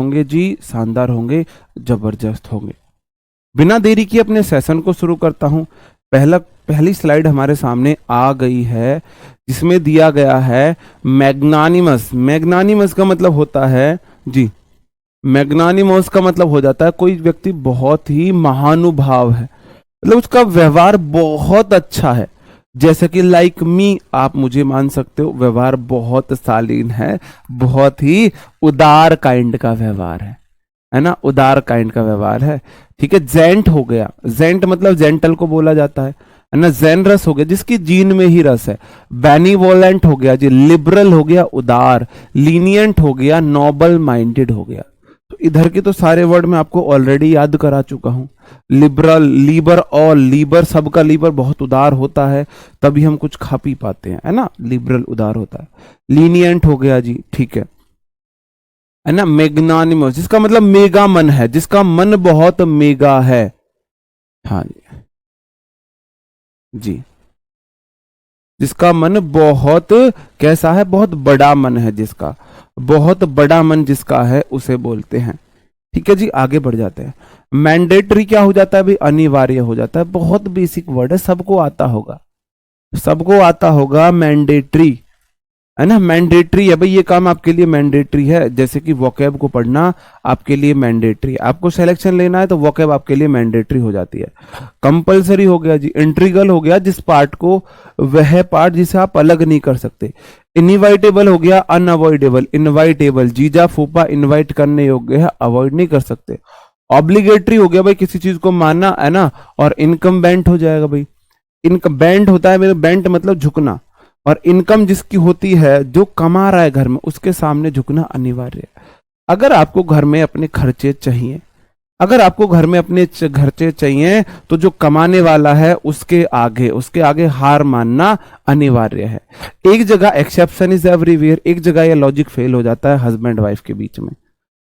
होंगे जी, शानदार होंगे, जबरदस्त होंगे। बिना देरी किए अपने सेशन को शुरू करता हूं। पहली स्लाइड हमारे सामने आ गई है, जिसमें दिया गया है मैग्नानिमस। मैग्नानिमस का मतलब होता है जी, मैग्नानिमस का मतलब हो जाता है कोई व्यक्ति बहुत ही महानुभाव है, मतलब उसका व्यवहार बहुत अच्छा है। जैसे कि लाइक मी, आप मुझे मान सकते हो, व्यवहार बहुत शालीन है, बहुत ही उदार काइंड का व्यवहार है ना, उदार काइंड का व्यवहार है। ठीक है, जेंट हो गया, जेंट मतलब जेंटल को बोला जाता है ना। जेनरस हो गया, जिसकी जीन में ही रस है। बेनिवोलेंट हो गया जी, लिबरल हो गया, उदार। लीनियंट हो गया, नोबल माइंडेड हो गया। तो इधर के तो सारे वर्ड मैं आपको ऑलरेडी याद करा चुका हूं। लिबरल, लीबर, और लीबर, सबका लीबर बहुत उदार होता है, तभी हम कुछ खा पी पाते हैं, है ना। लिबरल उदार होता है। लीनियंट हो गया जी, ठीक है ना। मैग्नानिमस, जिसका मतलब मेगा मन है, जिसका मन बहुत मेगा है। हाँ जी, जिसका मन बहुत कैसा है, बहुत बड़ा मन है, जिसका बहुत बड़ा मन जिसका है, उसे बोलते हैं। ठीक है जी, आगे बढ़ जाते हैं। मैंडेटरी क्या हो जाता है भाई, अनिवार्य हो जाता है। बहुत बेसिक वर्ड है, सबको आता होगा, सबको आता होगा। मैंडेटरी है ना, मैंडेटरी है भाई, ये काम आपके लिए मैंडेटरी है। जैसे कि वोकैब को पढ़ना आपके लिए मैंडेटरी है, आपको सिलेक्शन लेना है तो वोकैब आपके लिए मैंडेटरी हो जाती है। कंपलसरी हो गया जी, इंट्रीगल हो गया, जिस पार्ट को, वह पार्ट जिसे आप अलग नहीं कर सकते। इनवाइटेबल हो गया, अनअवॉइडेबल। इनवाइटेबल, जीजा फूफा इनवाइट करने योग्य है, अवॉइड नहीं कर सकते। ऑब्लिगेटरी हो गया भाई, किसी चीज को मानना, है ना। और इनकम्बेंट हो जाएगा भाई, इनकम्बेंट होता है मेरे, बेंट मतलब झुकना। और इनकम जिसकी होती है, जो कमा रहा है घर में, उसके सामने झुकना अनिवार्य है। अगर आपको घर में अपने खर्चे चाहिए, अगर आपको घर में अपने खर्चे चाहिए, तो जो कमाने वाला है उसके आगे हार मानना अनिवार्य है। एक जगह एक्सेप्शन इज एवरीवेयर, एक जगह यह लॉजिक फेल हो जाता है हस्बैंड वाइफ के बीच में।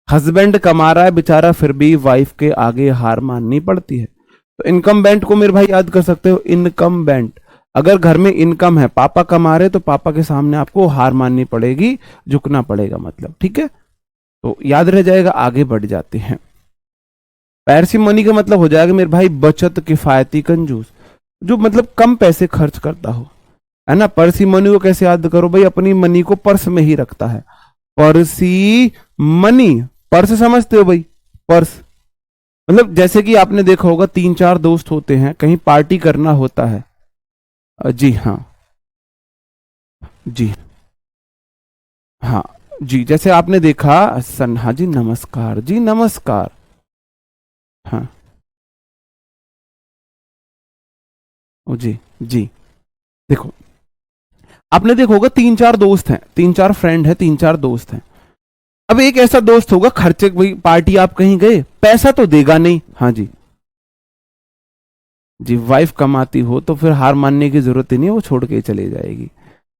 हस्बैंड कमा रहा है बेचारा, फिर भी वाइफ के आगे हार माननी पड़ती है। तो इनकम बैंड को मेरे भाई याद कर सकते हो, इनकम बैंड। अगर घर में इनकम है, पापा कमा रहे, तो पापा के सामने आपको हार माननी पड़ेगी, झुकना पड़ेगा, मतलब। ठीक है, तो याद रह जाएगा। आगे बढ़ जाते हैं। पैरसिमनी का मतलब हो जाएगा मेरे भाई बचत, किफायती, कंजूस, जो मतलब कम पैसे खर्च करता हो, है ना। पर्सिमनी को कैसे याद करो भाई, अपनी मनी को पर्स में ही रखता है। पर्सी मनी, पर्स समझते हो भाई, पर्स मतलब जैसे कि आपने देखा होगा, 3-4 दोस्त होते हैं, कहीं पार्टी करना होता है। जी हाँ, जी हाँ, जी, जैसे आपने देखा सन, हाँ जी, नमस्कार जी, नमस्कार। हाँ, ओ जी, जी, देखो, आपने देखा होगा 3-4 दोस्त हैं, 3-4 फ्रेंड है, 3-4 दोस्त हैं। अब एक ऐसा दोस्त होगा, खर्चे, भाई पार्टी आप कहीं गए, पैसा तो देगा नहीं। हाँ जी, जी, वाइफ कमाती हो तो फिर हार मानने की जरूरत ही नहीं है, वो छोड़ के ही चली जाएगी,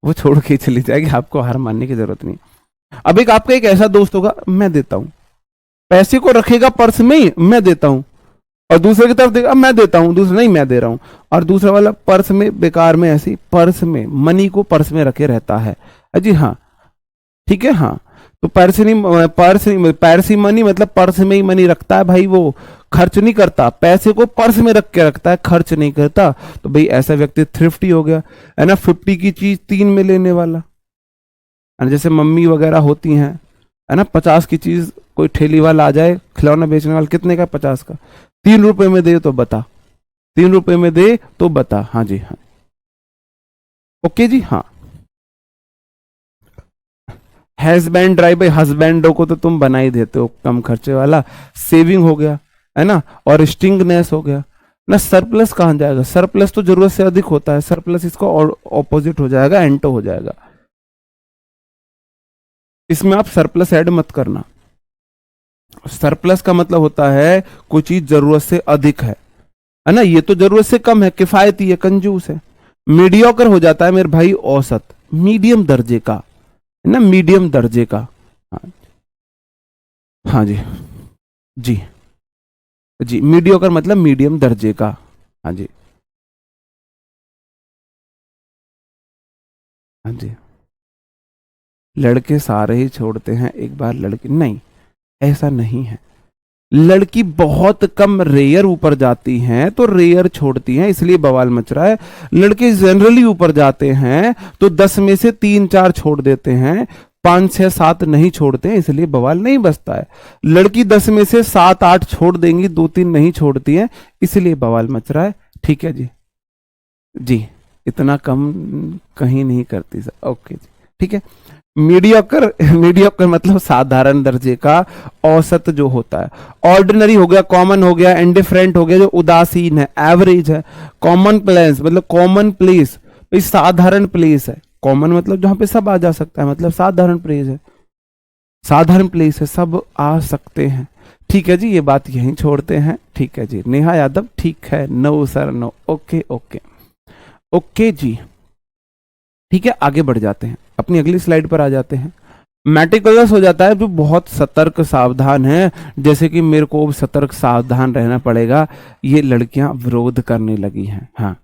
वो छोड़ के ही चली जाएगी, आपको हार मानने की जरूरत नहीं। अब एक आपका एक ऐसा दोस्त होगा, मैं देता हूं, पैसे को रखेगा पर्स में ही, मैं देता हूं। और दूसरे की तरफ देखा, मैं देता हूं, दूसरा नहीं, मैं दे रहा हूं। और दूसरा वाला पर्स में, बेकार में, ऐसी पर्स में, मनी को पर्स में रखे रहता है। जी हाँ, ठीक है, हाँ। तो पैरसी मनी मतलब पर्स में ही मनी रखता है भाई, वो खर्च नहीं करता, पैसे को पर्स में रख के रखता है, खर्च नहीं करता। तो भाई ऐसा व्यक्ति थ्रिफ्टी हो गया, है ना। 50 की चीज 3 में लेने वाला, है ना। जैसे मम्मी वगैरह होती हैं, है ना, 50 की चीज कोई ठेली वाला आ जाए, खिलौना बेचने वाला, कितने का, 50 का, 3 रुपए में दे तो बता, 3 रुपए में दे तो बता। हाँ जी, हाँ, ओके जी, हाँ। हस्बैंड ड्राइव, भाई हस्बैंडों को तो तुम बना ही देते हो कम खर्चे वाला। सेविंग हो गया, है ना। और स्टिंगनेस हो गया ना। सरप्लस कहाँ जाएगा, सरप्लस तो जरूरत से अधिक होता है, सरप्लस इसका ऑपोजिट हो जाएगा, एंटो हो जाएगा। इसमें आप सरप्लस ऐड मत करना। सरप्लस का मतलब होता है कोई चीज जरूरत से अधिक है ना। ये तो जरूरत से कम है, किफायती है, कंजूस है। मीडियोकर हो जाता है मेरे भाई औसत, मीडियम दर्जे का, है ना, मीडियम दर्जे का। हाँ, हाँ जी, जी, जी, मीडियोकर मतलब मीडियम दर्जे का। हाँ जी, हाँ जी। लड़के सारे ही छोड़ते हैं, एक बार लड़के नहीं, ऐसा नहीं है। लड़की बहुत कम रेयर ऊपर जाती हैं तो रेयर छोड़ती हैं, इसलिए बवाल मच रहा है। लड़के जनरली ऊपर जाते हैं तो 10 में से 3-4 छोड़ देते हैं, 5-6-7 नहीं छोड़ते हैं, इसलिए बवाल नहीं बचता है। लड़की 10 में से 7-8 छोड़ देंगी, 2-3 नहीं छोड़ती है, इसलिए बवाल मच रहा है। ठीक है जी, जी इतना कम कहीं नहीं करती सर। ओके जी, ठीक है। मीडियोकर, मीडियोकर मतलब साधारण दर्जे का, औसत जो होता है। ऑर्डिनरी हो गया, कॉमन हो गया, इंडिफरेंट हो गया जो उदासीन है, एवरेज है। कॉमन प्लेस मतलब कॉमन प्लेस, साधारण प्लेस है। कॉमन मतलब जहां पे सब आ जा सकता है, मतलब साधारण प्लेस है, साधारण प्लेस है, सब आ सकते हैं। ठीक है जी, ये बात यहीं छोड़ते हैं। ठीक है जी, नेहा यादव ठीक है, no sir no. Okay okay okay जी, ठीक है, आगे बढ़ जाते हैं, अपनी अगली स्लाइड पर आ जाते हैं। मेटिकुलस हो जाता है जो बहुत सतर्क सावधान है, जैसे कि मेरे को सतर्क सावधान रहना पड़ेगा, ये लड़कियां विरोध करने लगी हैं। हाँ,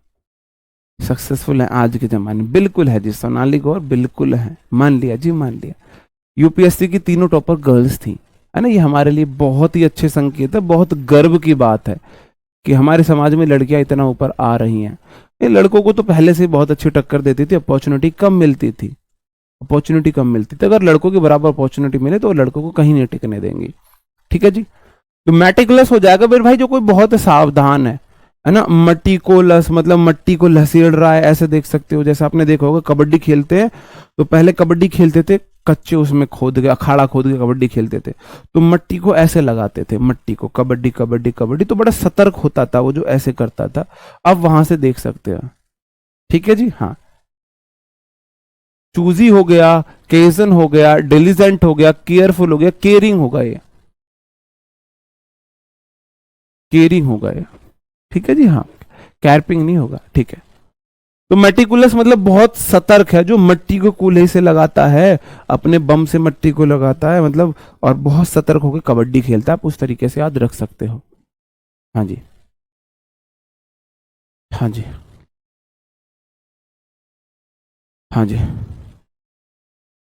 सक्सेसफुल है आज के जमाने में, बिल्कुल है जी सोनाली गौर, बिल्कुल है, मान लिया जी, मान लिया। यूपीएससी की तीनों टॉपर गर्ल्स थी, है ना, ये हमारे लिए बहुत ही अच्छे संकेत है, बहुत गर्व की बात है कि हमारे समाज में लड़कियां इतना ऊपर आ रही हैं। ये लड़कों को तो पहले से बहुत अच्छी टक्कर देती थी, अपॉर्चुनिटी कम मिलती थी, अपॉर्चुनिटी कम मिलती थी। अगर लड़कों के बराबर अपॉर्चुनिटी मिले तो लड़कों को कहीं नहीं टिकने देंगी। ठीक है जी, तो मेटिकुलस हो जाएगा मेरे भाई जो कोई बहुत सावधान है ना। मट्टीकोलस मतलब मट्टी को लसीड़ रहा है, ऐसे देख सकते हो। जैसे आपने देखा होगा कबड्डी खेलते हैं तो पहले कबड्डी खेलते थे कच्चे, उसमें खोद के अखाड़ा खोद के कबड्डी खेलते थे, तो मट्टी को ऐसे लगाते थे, मट्टी को कबड्डी कबड्डी कबड्डी, तो बड़ा सतर्क होता था वो जो ऐसे करता था। अब वहां से देख सकते हो। ठीक है जी, हाँ, चूजी हो गया, केजन हो गया, डिलीजेंट हो गया, केयरफुल हो गया, केयरिंग होगा, ये केयरिंग होगा ये। ठीक है जी, हाँ, कैरपिंग नहीं होगा। ठीक है, तो मेटिकुलस मतलब बहुत सतर्क है, जो मट्टी को कूल्हे से लगाता है, अपने बम से मट्टी को लगाता है, मतलब, और बहुत सतर्क होकर कबड्डी खेलता है, आप उस तरीके से याद रख सकते हो। हाँ जी, हाँ जी, हाँ जी,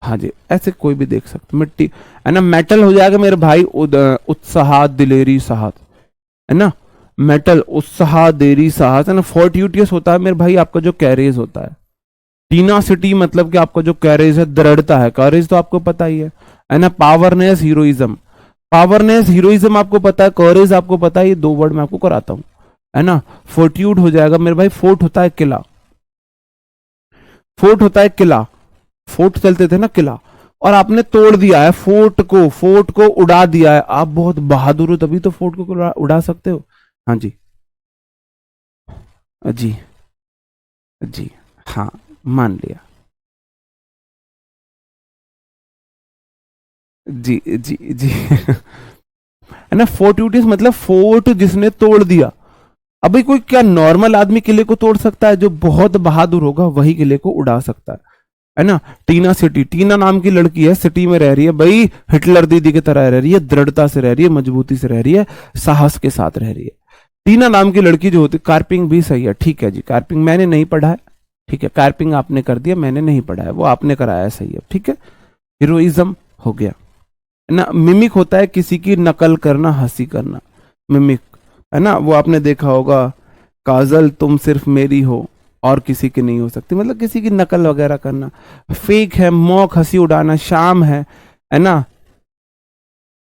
हाँ जी, ऐसे कोई भी देख सकते मिट्टी, है ना। मेटल हो जाएगा मेरे भाई उत्साह, दिलेरी, साहस, है ना। मेटल उत्साह, देरी, साहस, है ना। फोर्ट्यूटियस होता है मेरे भाई आपका जो कैरेज होता है। टीनासिटी मतलब कि आपका जो कैरेज है, दृढ़ता है। करेज तो आपको पता ही है ना। पावरनेस, हीरोइज्म, पावरनेस हीरोइज्म आपको पता है, करेज आपको पता है, ये 2 वर्ड मैं आपको कराता हूं, है ना। फोर्ट्यूड हो जाएगा मेरे भाई, फोर्ट होता है किला, फोर्ट होता है किला, फोर्ट चलते थे ना किला, और आपने तोड़ दिया है फोर्ट को, फोर्ट को उड़ा दिया है, आप बहुत बहादुर हो तभी तो फोर्ट को उड़ा सकते हो। हाँ जी, जी, जी, हाँ, मान लिया। जी जी जी है ना। फोर्ट्यूटिस मतलब फोर्ट जिसने तोड़ दिया। अभी कोई क्या नॉर्मल आदमी किले को तोड़ सकता है? जो बहुत बहादुर होगा वही किले को उड़ा सकता है ना। टीना सिटी, टीना नाम की लड़की है, सिटी में रह रही है भाई, हिटलर दीदी की तरह रह रही है, दृढ़ता से रह रही है, मजबूती से रह रही है, साहस के साथ रह रही है। टीना नाम की लड़की जो होती, कार्पिंग भी सही है, ठीक है जी। कार्पिंग मैंने नहीं पढ़ा है, ठीक है, कार्पिंग आपने कर दिया, मैंने नहीं पढ़ा है, वो आपने कराया है, सही है, ठीक है। हीरोइज्म हो गया ना। मिमिक होता है किसी की नकल करना, हंसी करना, मिमिक, है ना। वो आपने देखा होगा, काजल तुम सिर्फ मेरी हो और किसी की नहीं हो सकती, मतलब किसी की नकल वगैरह करना। फेक है मॉक, हंसी उड़ाना। शाम है ना,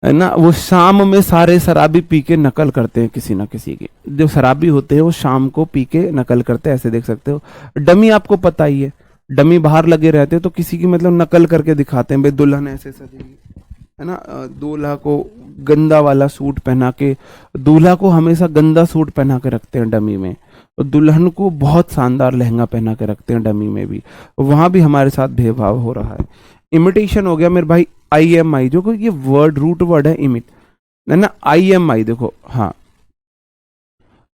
है ना। वो शाम में सारे शराबी पी के नकल करते हैं किसी ना किसी की, जो शराबी होते हैं वो शाम को पी के नकल करते हैं, ऐसे देख सकते हो। डमी आपको पता ही है, डमी बाहर लगे रहते हैं तो किसी की मतलब नकल करके दिखाते हैं, भाई दुल्हन ऐसे सजेगी, है ना। दूल्हा को गंदा वाला सूट पहना के, दूल्हा को हमेशा गंदा सूट पहना के रखते हैं डमी में, और दुल्हन को बहुत शानदार लहंगा पहना के रखते हैं डमी में भी। वहां भी हमारे साथ भेदभाव हो रहा है। इमिटेशन हो गया मेरे भाई, IMI, जो कि ये वर्ड रूट वर्ड है, इमिट, है ना। IMI देखो, हाँ,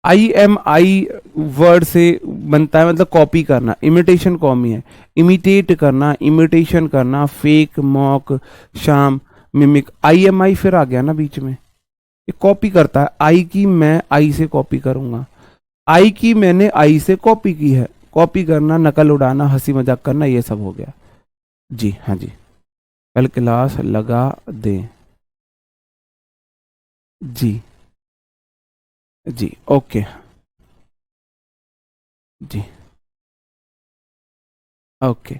IMI वर्ड से बनता है, मतलब कॉपी करना। इमिटेशन कॉमी है, इमिटेट करना, इमिटेशन करना, फेक, मॉक, शाम, मिमिक। IMI फिर आ गया ना बीच में, ये कॉपी करता है। आई की मैं आई से कॉपी करूंगा, आई की मैंने आई से कॉपी की है। कॉपी करना, नकल उड़ाना, हंसी मजाक करना, ये सब हो गया जी। हाँ जी, कल क्लास लगा दें, जी जी ओके जी ओके।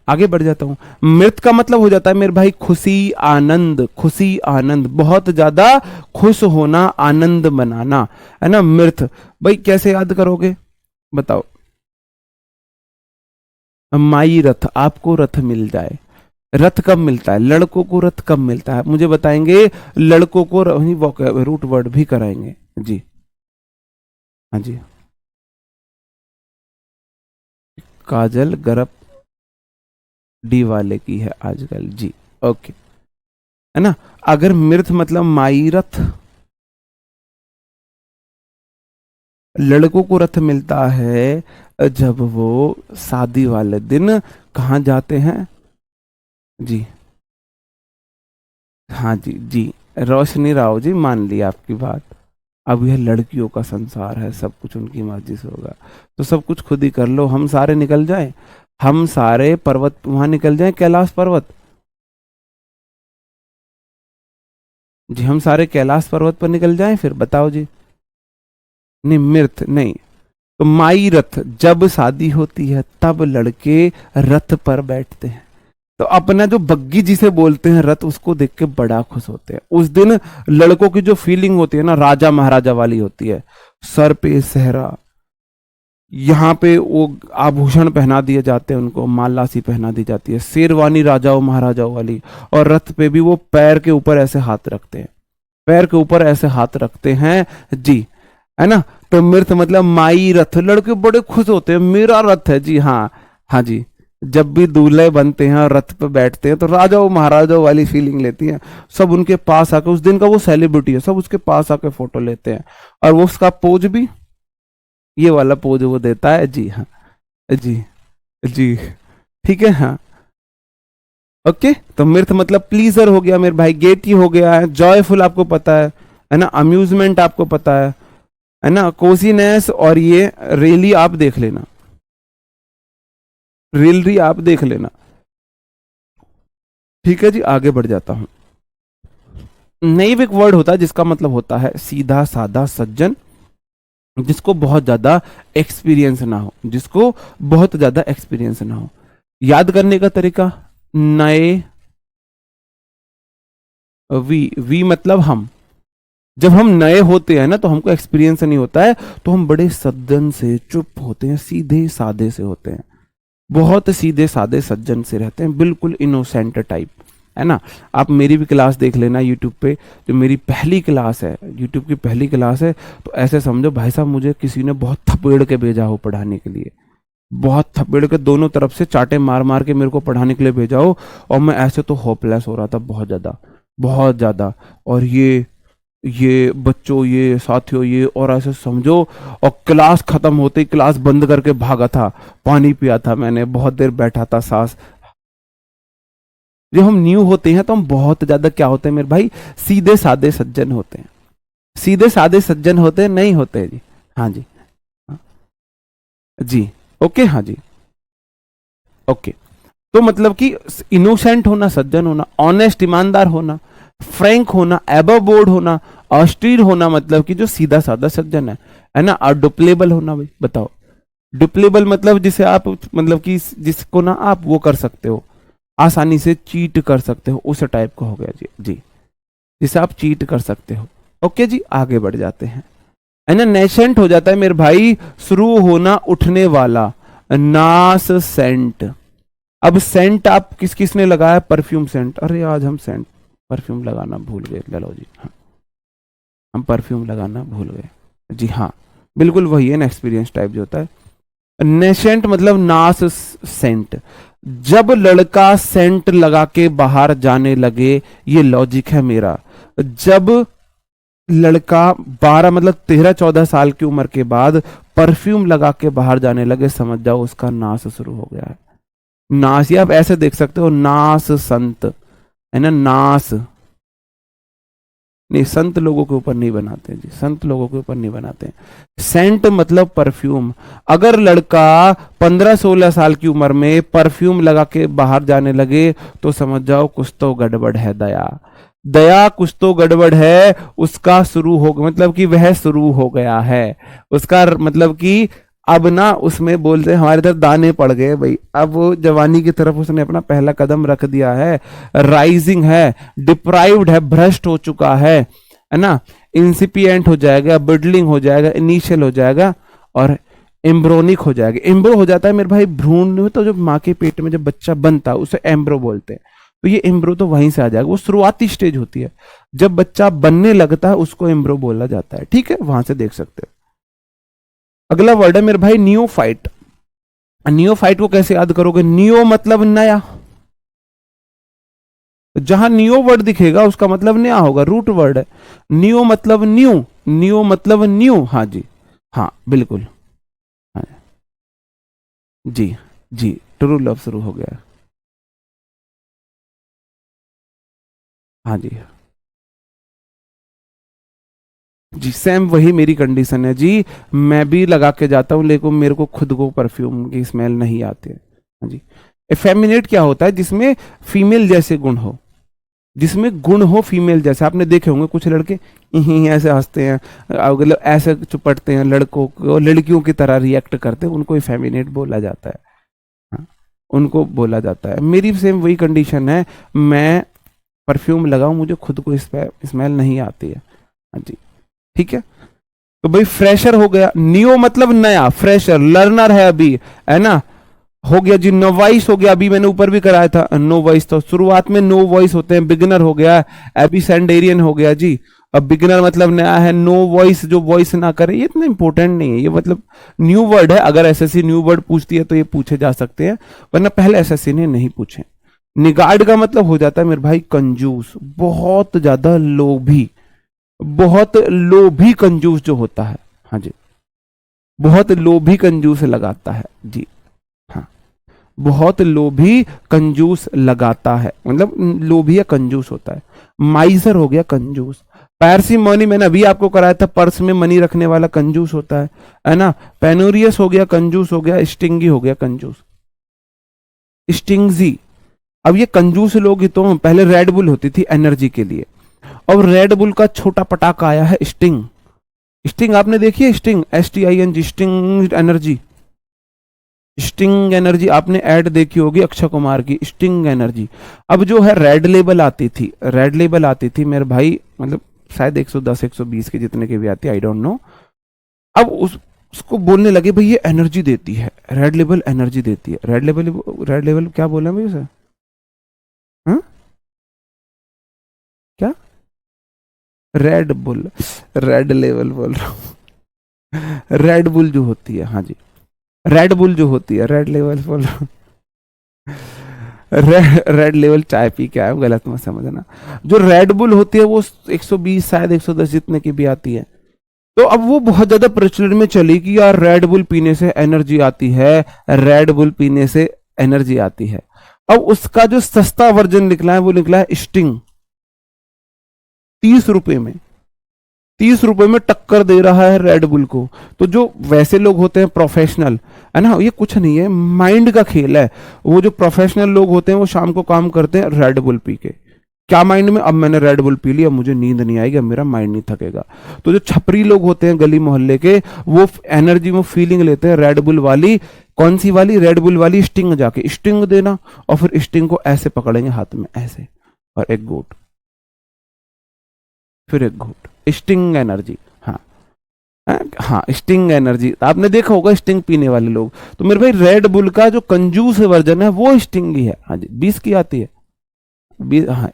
आगे बढ़ जाता हूं। मृत का मतलब हो जाता है मेरे भाई खुशी आनंद, खुशी आनंद, बहुत ज्यादा खुश होना, आनंद मनाना, है ना मृत। भाई कैसे याद करोगे बताओ। माई रथ, आपको रथ मिल जाए। रथ कब मिलता है, लड़कों को रथ कब मिलता है मुझे बताएंगे। लड़कों को रूट वर्ड भी कराएंगे जी। हाँ जी। काजल गरप डी वाले की है आजकल जी। ओके, है ना। अगर मृत मतलब माई रथ, लड़कों को रथ मिलता है जब वो शादी वाले दिन कहाँ जाते हैं जी। हाँ जी जी, रोशनी राव जी मान ली आपकी बात। अब यह लड़कियों का संसार है, सब कुछ उनकी मर्जी से होगा, तो सब कुछ खुद ही कर लो। हम सारे निकल जाएं, हम सारे पर्वत वहां निकल जाएं, कैलाश पर्वत जी, हम सारे कैलाश पर्वत पर निकल जाएं, फिर बताओ जी। नहीं मृत नहीं, तो माई रथ, जब शादी होती है तब लड़के रथ पर बैठते हैं। तो अपना जो बग्गी जिसे बोलते हैं रथ, उसको देख के बड़ा खुश होते हैं उस दिन। लड़कों की जो फीलिंग होती है ना, राजा महाराजा वाली होती है। सर पे सेहरा, यहाँ पे वो आभूषण पहना दिए जाते हैं, उनको माला सी पहना दी जाती है, शेरवानी राजाओं महाराजाओं वाली। और रथ पे भी वो पैर के ऊपर ऐसे हाथ रखते हैं, पैर के ऊपर ऐसे हाथ रखते हैं जी, है ना। तो मृत मतलब माई रथ, लड़के बड़े खुश होते हैं, मेरा रथ है जी। हाँ हाँ जी, जब भी दूल्हे बनते हैं और रथ पे बैठते हैं तो राजाओं महाराजाओं वाली फीलिंग लेती हैं। सब उनके पास आके, उस दिन का वो सेलिब्रिटी है, सब उसके पास आके फोटो लेते हैं। और वो उसका पोज भी ये वाला पोज वो देता है जी। हाँ जी जी, ठीक है। हाँ ओके, तो मिर्थ मतलब प्लीजर हो गया मेरे भाई, गेटी हो गया है, जॉयफुल आपको पता है ना, अम्यूजमेंट आपको पता है ना, कोजीनेस, और ये रेली आप देख लेना, रिलरी आप देख लेना। ठीक है जी, आगे बढ़ जाता हूं। नैव एक वर्ड होता है जिसका मतलब होता है सीधा साधा सज्जन, जिसको बहुत ज्यादा एक्सपीरियंस ना हो, जिसको बहुत ज्यादा एक्सपीरियंस ना हो। याद करने का तरीका, नए, वी मतलब हम। जब हम नए होते हैं ना तो हमको एक्सपीरियंस नहीं होता है, तो हम बड़े सज्जन से चुप होते हैं, सीधे साधे से होते हैं, बहुत सीधे साधे सज्जन से रहते हैं, बिल्कुल इनोसेंट टाइप, है ना। आप मेरी भी क्लास देख लेना यूट्यूब पे, जो मेरी पहली क्लास है, यूट्यूब की पहली क्लास है, तो ऐसे समझो भाई साहब मुझे किसी ने बहुत थपेड़ के भेजा हो पढ़ाने के लिए, बहुत थपेड़ के दोनों तरफ से चाटे मार मार के मेरे को पढ़ाने के लिए भेजा हो, और मैं ऐसे तो होपलेस हो रहा था बहुत ज्यादा, बहुत ज्यादा। और ये बच्चों, ये साथियों, ये, और ऐसे समझो। और क्लास खत्म होते ही क्लास बंद करके भागा था, पानी पिया था मैंने, बहुत देर बैठा था, सांस। जब हम न्यू होते हैं तो हम बहुत ज्यादा क्या होते हैं मेरे भाई, सीधे साधे सज्जन होते हैं, सीधे साधे सज्जन होते हैं, नहीं होते जी। हाँ जी, हाँ, जी ओके, हाँ जी ओके। तो मतलब कि इनोसेंट होना, सज्जन होना, ऑनेस्ट ईमानदार होना, फ्रैंक होना, एबव बोर्ड होना, ऑस्टीर होना, मतलब कि जो सीधा साधा सज्जन है ना। और डुप्लेबल होना, भाई बताओ, डुप्लेबल मतलब जिसे आप, मतलब कि जिसको ना आप वो कर सकते हो, आसानी से चीट कर सकते हो, उस टाइप का हो गया जी जी, जिसे आप चीट कर सकते हो। ओके जी, आगे बढ़ जाते हैं, है ना। नेसेंट हो जाता है मेरे भाई, शुरू होना, उठने वाला, नास सेंट। अब सेंट आप किस किस ने लगाया, परफ्यूम सेंट, अरे आज हम सेंट परफ्यूम लगाना भूल गए, चलो जी। हाँ, हम परफ्यूम लगाना भूल गए जी। हाँ बिल्कुल वही है ना, एक्सपीरियंस टाइप जो होता है। नेसेंट मतलब नास सेंट, जब लड़का सेंट लगा के बाहर जाने लगे, ये लॉजिक है मेरा। जब लड़का 12 मतलब 13-14 साल की उम्र के बाद परफ्यूम लगा के बाहर जाने लगे, समझ जाओ उसका नाश शुरू हो गया है। नाश, या आप ऐसे देख सकते हो, नाश संत, है ना, नाश। नहीं, संत लोगों के ऊपर नहीं बनाते जी, संत लोगों के ऊपर नहीं बनाते। सेंट मतलब परफ्यूम। अगर लड़का 15-16 साल की उम्र में परफ्यूम लगा के बाहर जाने लगे, तो समझ जाओ कुछ तो गड़बड़ है दया। दया कुछ तो गड़बड़ है, उसका शुरू हो, मतलब कि वह शुरू हो गया है, उसका मतलब कि अब ना उसमें बोलते हैं हमारे इधर दाने पड़ गए भाई, अब वो जवानी की तरफ उसने अपना पहला कदम रख दिया है, राइजिंग है, डिप्राइव्ड है, भ्रष्ट हो चुका है ना, इंसिपिएंट हो जाएगा, बिडलिंग हो जाएगा, इनिशियल हो जाएगा और एम्ब्रोनिक हो जाएगा। एम्ब्रो हो जाता है मेरे भाई भ्रूण में, तो जब माँ के पेट में जब बच्चा बनता है उसे एम्ब्रो बोलते हैं। तो ये एम्ब्रो तो वहीं से आ जाएगा, वो शुरुआती स्टेज होती है, जब बच्चा बनने लगता है उसको एम्ब्रो बोला जाता है। ठीक है, वहां से देख सकते हो। अगला वर्ड है मेरे भाई नियोफाइट। नियोफाइट को कैसे याद करोगे? नियो मतलब नया, जहां नियो वर्ड दिखेगा उसका मतलब नया होगा, रूट वर्ड है। नियो मतलब न्यू, नियो मतलब न्यू। हाँ जी, हाँ बिल्कुल, हाँ जी जी, ट्रू लव शुरू हो गया। हाँ जी जी, सेम वही मेरी कंडीशन है जी, मैं भी लगा के जाता हूँ लेकिन मेरे को खुद को परफ्यूम की स्मेल नहीं आती है। हाँ जी। एफेमिनेट क्या होता है? जिसमें फीमेल जैसे गुण हो, जिसमें गुण हो फीमेल जैसे। आपने देखे होंगे कुछ लड़के ऐसे हंसते हैं, मतलब ऐसे चुपटते हैं, लड़कों को लड़कियों की तरह रिएक्ट करते हैं, उनको इफेमिनेट बोला जाता है। हाँ, उनको बोला जाता है। मेरी सेम वही कंडीशन है, मैं परफ्यूम लगाऊं मुझे खुद को स्मेल नहीं आती है। हाँ जी, ठीक है। तो भाई फ्रेशर हो गया, नियो मतलब नया, फ्रेशर लर्नर है अभी, है ना, हो गया जी। नोवाइस हो गया, अभी मैंने ऊपर भी कराया था नोवाइस, तो शुरुआत में नो वॉइस होते हैं। बिगिनर हो गया, एबिसेंडेरियन हो गया जी। अब बिगिनर मतलब नया है, नो वॉइस जो वॉइस ना करे, ये इतना इंपॉर्टेंट नहीं है, ये मतलब न्यू वर्ड है। अगर एसएससी न्यू वर्ड पूछती है तो ये पूछे जा सकते हैं, वरना पहले एसएससी ने नहीं पूछे। निगार्ड का मतलब हो जाता है मेरे भाई कंजूस, बहुत ज्यादा लोभी, बहुत लोभी कंजूस जो होता है। हाँ जी, बहुत लोभी कंजूस लगाता है जी। हाँ, बहुत लोभी कंजूस लगाता है, मतलब लोभी या कंजूस होता है। माइजर हो गया कंजूस। पैरसिमोनी मैंने अभी आपको कराया था, पर्स में मनी रखने वाला कंजूस होता है ना। पेनोरियस हो गया कंजूस हो गया, स्टिंगी हो गया कंजूस, स्टिंगजी। अब ये कंजूस लोग ही तो, पहले रेड बुल होती थी एनर्जी के लिए, और रेड बुल का छोटा पटाखा आया है स्टिंग। स्टिंग आपने देखी है? Sting, STING, sting energy. Sting energy आपने ऐड देखी होगी अक्षय कुमार की, स्टिंग एनर्जी। अब जो है रेड लेबल आती थी, रेड लेबल आती थी मेरे भाई, मतलब शायद 110 120 के जितने की भी आती, आई डोंट नो। अब उसको बोलने लगे भाई ये एनर्जी देती है, रेड लेबल एनर्जी देती है। रेड लेबल, रेड लेबल क्या बोला भाई उसे? हाँ? क्या? रेड बुल, रेड लेवल बोल रहा हूँ। रेड बुल जो होती है, हाँ जी, रेड बुल जो होती है, रेड लेवल बोल रहा हूँ। रेड लेवल चाय पी के आया हूँ, गलत मत समझना। जो रेड बुल होती है वो 120 शायद 110 जितने की भी आती है। तो अब वो बहुत ज्यादा प्रचलन में चली कि यार रेड बुल पीने से एनर्जी आती है, रेड बुल पीने से एनर्जी आती है। अब उसका जो सस्ता वर्जन निकला है वो निकला है स्टिंग, 30 रुपए में, 30 रुपए में टक्कर दे रहा है रेड बुल को। तो जो वैसे लोग होते हैं प्रोफेशनल, है ना, ये कुछ नहीं है, माइंड का खेल है। वो जो प्रोफेशनल लोग होते हैं वो शाम को काम करते हैं रेड बुल पी के, क्या माइंड में, अब मैंने रेड बुल पी लिया, मुझे नींद नहीं आएगी, अब मेरा माइंड नहीं थकेगा। तो जो छपरी लोग होते हैं गली मोहल्ले के, वो एनर्जी, वो फीलिंग लेते हैं रेड बुल वाली। कौन सी वाली? रेड बुल वाली स्टिंग, जाके स्टिंग देना, और फिर स्टिंग को ऐसे पकड़ेंगे हाथ में ऐसे, और एक घूट, फिर एक घूट, स्टिंग एनर्जी। हाँ हाँ, स्टिंग एनर्जी आपने देखा होगा, स्टिंग पीने वाले लोग। तो मेरे भाई रेड बुल का जो कंजूस वर्जन है वो स्टिंग ही है। हाँ जी, 20 की आती है, 20। हाँ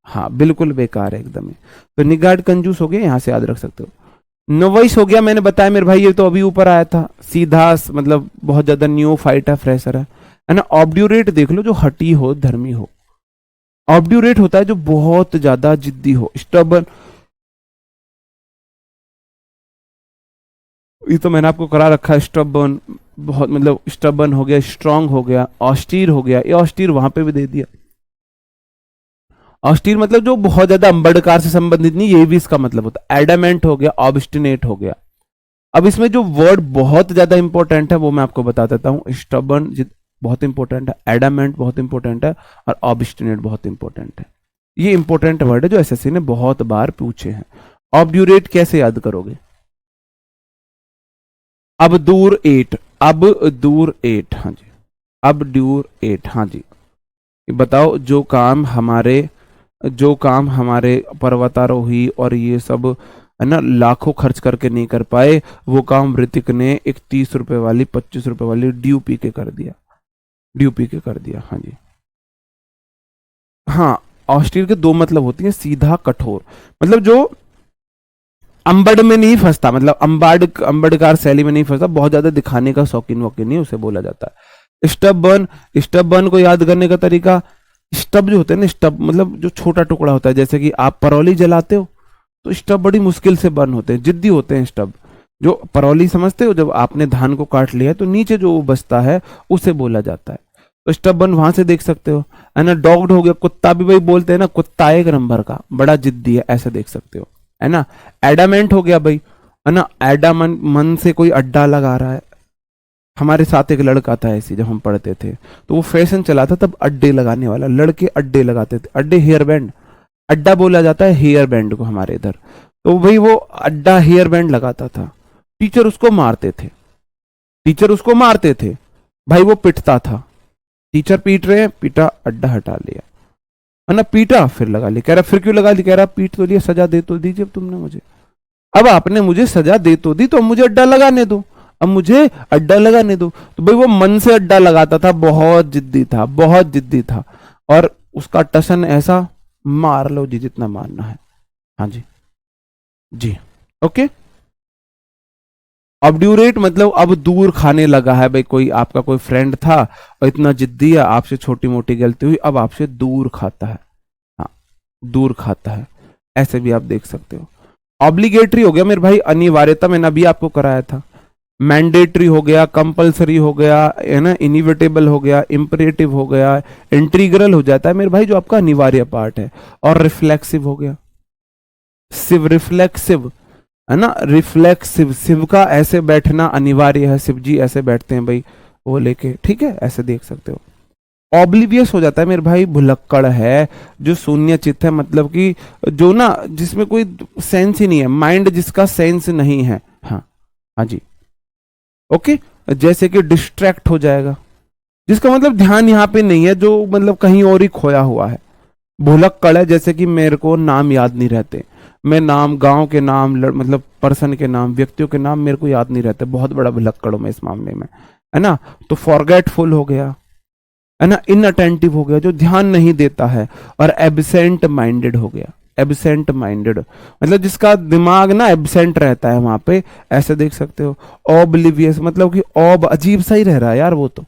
हाँ, बिल्कुल बेकार है एकदम ही। तो निगार्ड कंजूस हो गया, यहां से याद रख सकते हो। नोवाइस हो गया, मैंने बताया मेरे भाई, ये तो अभी ऊपर आया था सीधा, मतलब बहुत ज्यादा न्यू फाइट है, फ्रेशर है ना। ऑब्ड्यूरेट देख लो, जो हटी हो, धर्मी हो। ऑब्ड्यूरेट होता है जो बहुत ज्यादा जिद्दी हो, स्टबर्न। ये तो मैंने आपको करा रखा है, स्टबर्न, बहुत मतलब स्टबर्न हो गया, स्ट्रांग हो गया, ऑस्टीर हो गया। ये ऑस्टीर वहां पे भी दे दिया। ऑस्टीर मतलब जो बहुत ज्यादा अंबड़कार से संबंधित नहीं, ये भी इसका मतलब होता है। एडामेंट हो गया, ऑब्स्टिनेट हो गया। अब इसमें जो वर्ड बहुत ज्यादा इंपॉर्टेंट है वो मैं आपको बता देता हूं। स्टबर्न बहुत इंपॉर्टेंट है, एडामेंट बहुत इंपॉर्टेंट है, और ऑब्स्टिनेट बहुत इंपॉर्टेंट है। ये इंपॉर्टेंट वर्ड है जो एसएससी ने बहुत बार पूछे हैं। ऑब्ड्यूरेट कैसे याद करोगे? अब दूर एट, अब दूर एट, हाँ जी, अब दूर एट, हाँ जी। बताओ जो काम हमारे पर्वतारोही और ये सब है ना लाखों खर्च करके नहीं कर पाए, वो काम ऋतिक ने एक 30 रुपए वाली 25 रुपए वाली ड्यू पी के कर दिया, ड्यू पी के कर दिया, हाँ जी। हाँ, ऑस्टियर के दो मतलब होती है, सीधा कठोर, मतलब जो अंबड़ में नहीं फंसता, मतलब अंबड़कार शैली में नहीं फंसता, बहुत ज्यादा दिखाने का शौकीन वकीन नहीं, उसे बोला जाता है स्टबर्न। स्टबर्न को याद करने का तरीका, स्टब जो होते हैं ना, स्टब मतलब जो छोटा टुकड़ा होता है, जैसे कि आप परौली जलाते हो तो स्टब बड़ी मुश्किल से बर्न होते हैं, जिद्दी होते हैं स्टब। जो परौली समझते हो, जब आपने धान को काट लिया तो नीचे जो बचता है उसे बोला जाता है, तो स्टब बर्न वहां से देख सकते हो, है ना। डॉग्ड हो गया, कुत्ता भी भाई बोलते हैं ना, कुत्ता एक नंबर का बड़ा जिद्दी है, ऐसे देख सकते हो, है ना। एडामेंट हो गया भाई, है ना, एडामन मन से कोई अड्डा लगा रहा है। हमारे साथ एक लड़का था ऐसी, जब हम पढ़ते थे तो वो फैशन चला था तब अड्डे लगाने वाला, लड़के अड्डे लगाते थे, अड्डे हेयर बैंड, अड्डा बोला जाता है हेयर बैंड को हमारे इधर, तो भाई वो अड्डा हेयर बैंड लगाता था, टीचर उसको मारते थे, टीचर उसको मारते थे भाई, वो पिटता था, टीचर पीट रहे हैं, पीटा, अड्डा हटा लिया, है ना, पीटा फिर लगा लिया, कह रहा फिर क्यों लगा लिया, कह रहा पीट तो लिया, सजा दे तो दीजिए अब तुमने मुझे, अब आपने मुझे सजा दे तो दी, तो अब मुझे अड्डा लगाने दो, अब मुझे अड्डा लगाने दो। तो भाई वो मन से अड्डा लगाता था, बहुत जिद्दी था, बहुत जिद्दी था, और उसका टसन ऐसा, मार लो जी जितना मारना है, हाँ जी, जी, ओके। ऑब्ड्यूरेट मतलब अब दूर खाने लगा है भाई, कोई आपका कोई फ्रेंड था और इतना जिद्दी है, आपसे छोटी मोटी गलती हुई, अब आपसे दूर खाता है, हाँ, दूर खाता है, ऐसे भी आप देख सकते हो। ऑब्लिगेटरी हो गया मेरे भाई, अनिवार्यता, मैंने अभी आपको कराया था। मैंडेटरी हो गया, कंपलसरी हो गया, है ना, इनिविटेबल हो गया, इंपरेटिव हो गया, इंटीग्रल हो जाता है मेरे भाई जो आपका अनिवार्य पार्ट है। और रिफ्लेक्सिव हो गया, सिव, रिफ्लेक्सिव, है ना, रिफ्लेक्सिव, शिव का ऐसे बैठना अनिवार्य है, शिव जी ऐसे बैठते हैं भाई वो लेके, ठीक है, ऐसे देख सकते हो। ऑब्लिवियस हो जाता है मेरे भाई, भुलक्कड़ है, जो शून्य चित्त है, मतलब कि जो ना जिसमें कोई सेंस ही नहीं है, माइंड जिसका सेंस नहीं है, हाँ, हाँ जी, ओके। जैसे कि डिस्ट्रैक्ट हो जाएगा, जिसका मतलब ध्यान यहाँ पे नहीं है, जो मतलब कहीं और ही खोया हुआ है, भुलक्कड़ है। जैसे कि मेरे को नाम याद नहीं रहते, मैं नाम, गांव के नाम, मतलब पर्सन के नाम, व्यक्तियों के नाम मेरे को याद नहीं रहते, बहुत बड़ा भुलक्कड़ हूं मैं इस मामले में, है ना। तो फॉरगेटफुल हो गया, है ना, इनअटेंटिव हो गया, जो ध्यान नहीं देता है, और एब्सेंट माइंडेड हो गया, एब्सेंट माइंडेड मतलब जिसका दिमाग ना एब्सेंट रहता है वहां पे, ऐसे देख सकते हो। ऑब्लिवियस मतलब कि ऑब, अजीब सा ही रह रहा है यार, वो तो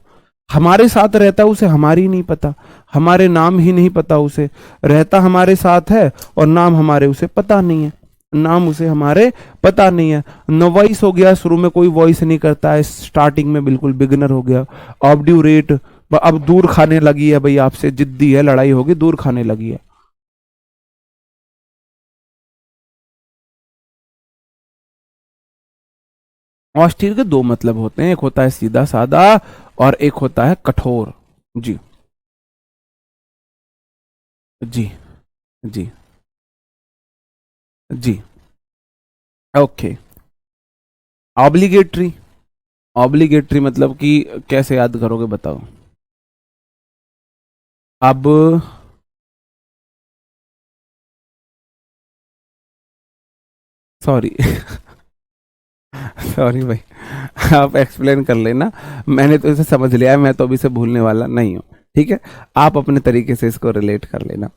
हमारे साथ रहता है, उसे हमारी नहीं पता, हमारे नाम ही नहीं पता उसे, रहता हमारे साथ है और नाम हमारे उसे पता नहीं है, नाम उसे हमारे पता नहीं है। नॉइस हो गया, शुरू में कोई वॉइस नहीं करता है, स्टार्टिंग में बिल्कुल बिगिनर हो गया। ऑब्ड्यूरेट, अब दूर खाने लगी है भाई आपसे, जिद्दी है, लड़ाई होगी, दूर खाने लगी है। ऑस्टियर के दो मतलब होते हैं, एक होता है सीधा सादा और एक होता है कठोर। जी, जी, जी, जी, ओके। ऑब्लिगेटरी, ऑब्लिगेटरी मतलब कि कैसे याद करोगे बताओ? अब सॉरी सॉरी भाई, आप एक्सप्लेन कर लेना, मैंने तो इसे समझ लिया है, मैं तो अभी से भूलने वाला नहीं हूं, ठीक है, आप अपने तरीके से इसको रिलेट कर लेना।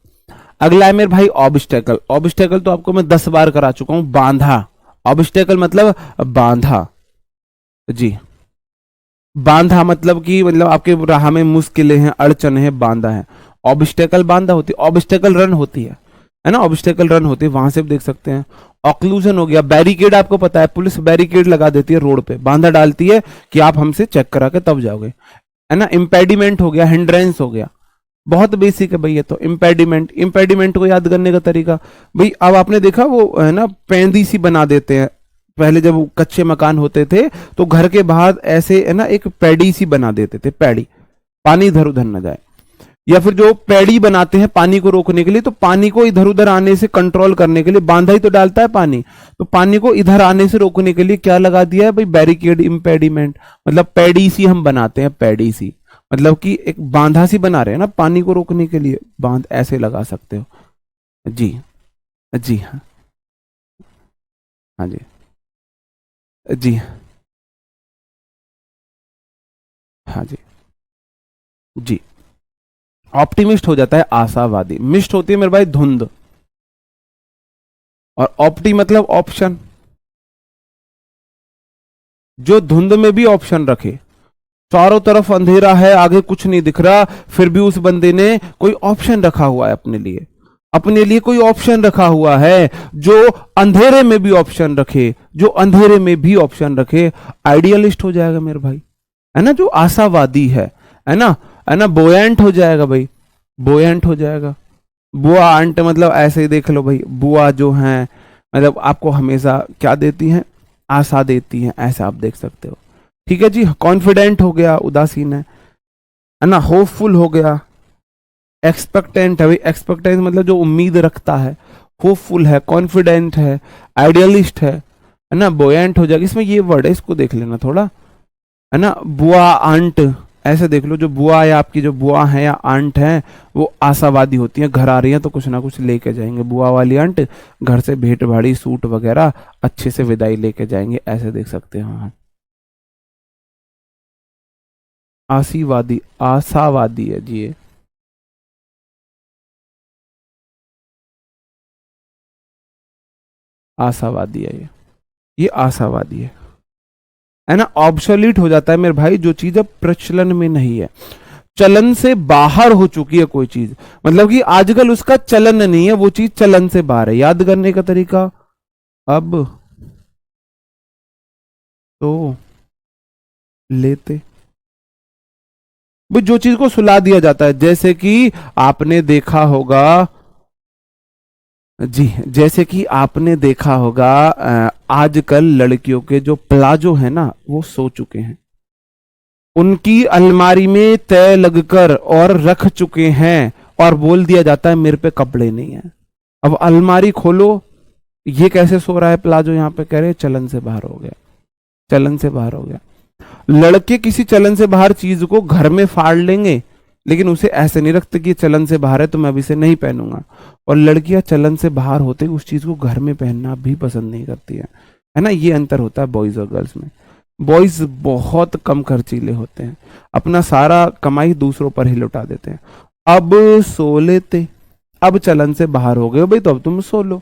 अगला है मेरे भाई ऑब्स्टेकल। ऑब्स्टेकल तो आपको मैं 10 बार करा चुका हूं, बांधा। ऑब्स्टेकल मतलब बांधा, जी, बांधा मतलब कि मतलब आपके राह में मुश्किलें हैं, अड़चन है, बांधा है। ऑब्स्टेकल बांधा होती है, ऑब्स्टेकल रन होती है ना, ऑब्स्टेकल रन होती है, वहां से भी देख सकते हैं। ऑक्लूजन हो गया, बैरिकेड, आपको पता है पुलिस बैरिकेड लगा देती है रोड पे, बांधा डालती है कि आप हमसे चेक करा के तब जाओगे, है ना। इम्पेडिमेंट हो गया, हिंड्रेंस हो गया, बहुत बेसिक है भाई ये तो। इम्पेडिमेंट, इम्पेडिमेंट को याद करने का तरीका भाई, अब आपने देखा वो है ना पैंदी सी बना देते हैं, पहले जब कच्चे मकान होते थे तो घर के बाहर ऐसे है ना एक पैड़ी सी बना देते थे, पैड़ी, पानी इधर उधर न जाए। या फिर जो पैडी बनाते हैं पानी को रोकने के लिए, तो पानी को इधर उधर आने से कंट्रोल करने के लिए बांधा ही तो डालता है पानी, तो पानी को इधर आने से रोकने के लिए क्या लगा दिया है भाई, बैरिकेड, इम्पेडिमेंट, मतलब पैडी सी हम बनाते हैं, पैडी सी मतलब कि एक बांधा सी बना रहे हैं ना पानी को रोकने के लिए, बांध ऐसे लगा सकते हो। जी जी हाँ, हाँ जी जी हाँ जी जी। ऑप्टिमिस्ट हो जाता है आशावादी, मिस्ट होती है मेरे भाई धुंध, और ऑप्टी मतलब ऑप्शन, जो धुंध में भी ऑप्शन रखे, चारों तरफ अंधेरा है, आगे कुछ नहीं दिख रहा, फिर भी उस बंदे ने कोई ऑप्शन रखा हुआ है अपने लिए, अपने लिए कोई ऑप्शन रखा हुआ है, जो अंधेरे में भी ऑप्शन रखे, जो अंधेरे में भी ऑप्शन रखे, आइडियलिस्ट हो जाएगा मेरे भाई, है ना, जो आशावादी है ना, है ना, बोयंट हो जाएगा भाई, बोयंट हो जाएगा। बुआ आंट मतलब ऐसे ही देख लो भाई, बुआ जो है मतलब आपको हमेशा क्या देती हैं, आशा देती हैं, ऐसा आप देख सकते हो। ठीक है जी, कॉन्फिडेंट हो गया, उदासीन है ना, होपफुल हो गया, एक्सपेक्टेंट है भाई, एक्सपेक्टेंट मतलब जो उम्मीद रखता है, होपफुल है, कॉन्फिडेंट है, आइडियलिस्ट है ना, बोयंट हो जाएगा। इसमें ये वर्ड है, इसको देख लेना थोड़ा, है ना, बुआ आंट ऐसे देख लो, जो बुआ या आपकी जो बुआ है या आंट है वो आशावादी होती है, घर आ रही है तो कुछ ना कुछ लेके जाएंगे, बुआ वाली आंट घर से भेंट भाड़ी सूट वगैरह अच्छे से विदाई लेके जाएंगे, ऐसे देख सकते हो। हाँ, आशीवादी, आशावादी है जी, आशावादी है ये आशावादी है ना। ऑब्सोलीट हो जाता है मेरे भाई जो चीज अब प्रचलन में नहीं है, चलन से बाहर हो चुकी है कोई चीज, मतलब कि आजकल उसका चलन नहीं है, वो चीज चलन से बाहर है। याद करने का तरीका, अब तो लेते, वो जो चीज को सुला दिया जाता है, जैसे कि आपने देखा होगा जी, जैसे कि आपने देखा होगा आजकल लड़कियों के जो प्लाजो है ना वो सो चुके हैं, उनकी अलमारी में तय लगकर और रख चुके हैं, और बोल दिया जाता है मेरे पे कपड़े नहीं है। अब अलमारी खोलो, ये कैसे सो रहा है प्लाजो, यहाँ पे कह रहे चलन से बाहर हो गया, चलन से बाहर हो गया। लड़के किसी चलन से बाहर चीज को घर में फाड़ लेंगे, लेकिन उसे ऐसे नहीं रखते कि चलन से बाहर है तो मैं अभी इसे नहीं पहनूंगा, और लड़कियां चलन से बाहर होते उस चीज को घर में पहनना भी पसंद नहीं करती है ना। ये अंतर होता है बॉयज और गर्ल्स में। बॉयज बहुत कम खर्चीले होते हैं, अपना सारा कमाई दूसरों पर ही लुटा देते हैं। अब सो लेते, अब चलन से बाहर हो गए भाई, तो अब तुम सो लो,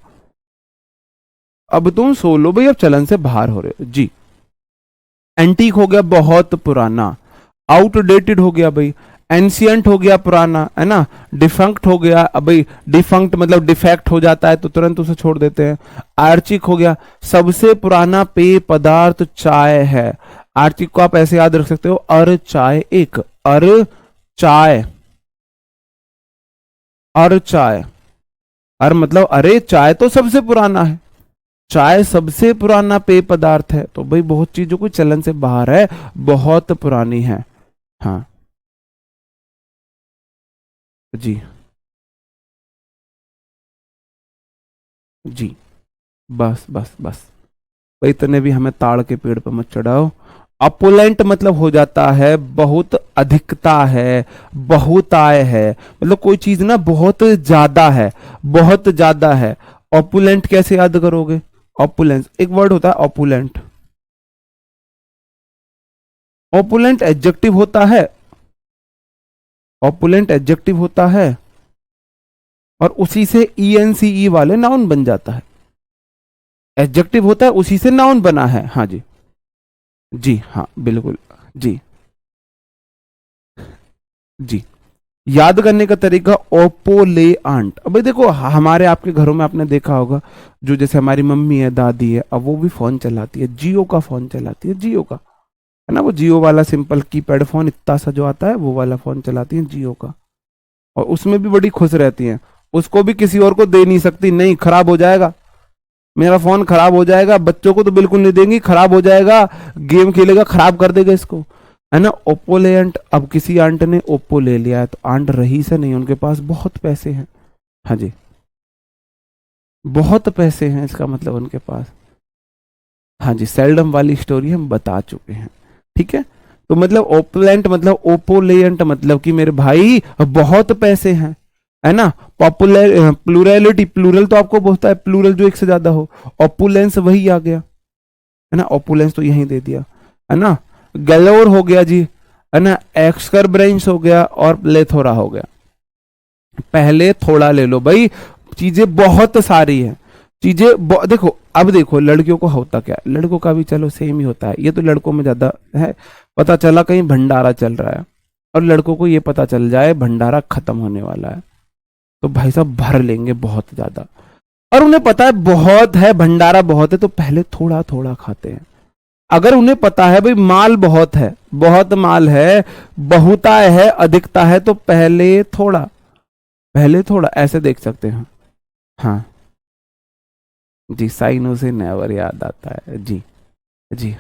अब तुम सो लो भाई, अब चलन से बाहर हो रहे हो जी। एंटीक हो गया बहुत पुराना, आउटडेटेड हो गया भाई, एंशियंट हो गया पुराना, है ना, डिफंक्ट हो गया, अब भाई डिफंक्ट मतलब डिफेक्ट हो जाता है तो तुरंत उसे छोड़ देते हैं। आर्चिक हो गया, सबसे पुराना पेय पदार्थ चाय है। आर्चिक को आप ऐसे याद रख सकते हो, अर चाय एक, अर चाय, अर चाय, अर मतलब अरे चाय तो सबसे पुराना है, चाय सबसे पुराना पेय पदार्थ है, तो भाई बहुत चीजों को चलन से बाहर है, बहुत पुरानी है। हाँ जी जी, बस बस बस भाई, इतने भी हमें ताड़ के पेड़ पर मत चढ़ाओ। अपोलेंट मतलब हो जाता है बहुत अधिकता है, बहुताय है, मतलब कोई चीज ना बहुत ज्यादा है, बहुत ज्यादा है। ऑपुलेंट कैसे याद करोगे, ऑपुलेंस एक वर्ड होता है ऑपुलेंट, ऑपुलेंट एडजेक्टिव होता है, ऑपुलेंट एडजेक्टिव होता है, और उसी से ENCE वाले नाउन बन जाता है। एडजेक्टिव होता है उसी से नाउन बना है। हाँ जी जी हाँ बिल्कुल जी जी। याद करने का तरीका, ओपोले आंट। अब भाई देखो हमारे आपके घरों में आपने देखा होगा, जो जैसे हमारी मम्मी है, दादी है, अब वो भी फोन चलाती है, जियो का फोन चलाती है, जियो का, है ना, वो जियो वाला सिंपल कीपैड फोन इतना सा जो आता है वो वाला फोन चलाती है जियो का, और उसमें भी बड़ी खुश रहती हैं। उसको भी किसी और को दे नहीं सकती, नहीं खराब हो जाएगा, मेरा फोन खराब हो जाएगा, बच्चों को तो बिल्कुल नहीं देंगी, खराब हो जाएगा, गेम खेलेगा खराब कर देगा इसको। है ना। ओपोलेंट, अब किसी आंट ने ओप्पो ले लिया है तो आंट रही से नहीं, उनके पास बहुत पैसे हैं। हाँ जी, बहुत पैसे हैं, इसका मतलब उनके पास। हाँ जी, सेल्डम वाली स्टोरी हम बता चुके हैं। ठीक है, तो मतलब ओपोलेंट मतलब ओपोलेंट मतलब कि मेरे भाई बहुत पैसे हैं, है ना। पॉपुलर प्लूरलिटी, प्लूरल तो आपको बोलता है प्लूरल जो एक से ज्यादा हो। ओपुलेंस वही आ गया, है ना, ओपुलेंस तो यही दे दिया, है ना। गैलोर हो गया जी, है ना। एक्सकर्ब्रेंस हो गया और प्लेथोरा हो गया। पहले थोड़ा ले लो भाई, चीजें बहुत सारी हैं, चीजें देखो। अब देखो लड़कियों को होता क्या है, लड़कों का भी चलो सेम ही होता है, ये तो लड़कों में ज्यादा है। पता चला कहीं भंडारा चल रहा है और लड़कों को ये पता चल जाए भंडारा खत्म होने वाला है, तो भाई साहब भर लेंगे बहुत ज्यादा। और उन्हें पता है बहुत है, भंडारा बहुत है, तो पहले थोड़ा थोड़ा खाते हैं। अगर उन्हें पता है भाई माल बहुत है, बहुत माल है, बहुताय है, अधिकता है, तो पहले थोड़ा, पहले थोड़ा, ऐसे देख सकते हैं। हाँ जी, साइनों से नेवर याद आता है जी। जी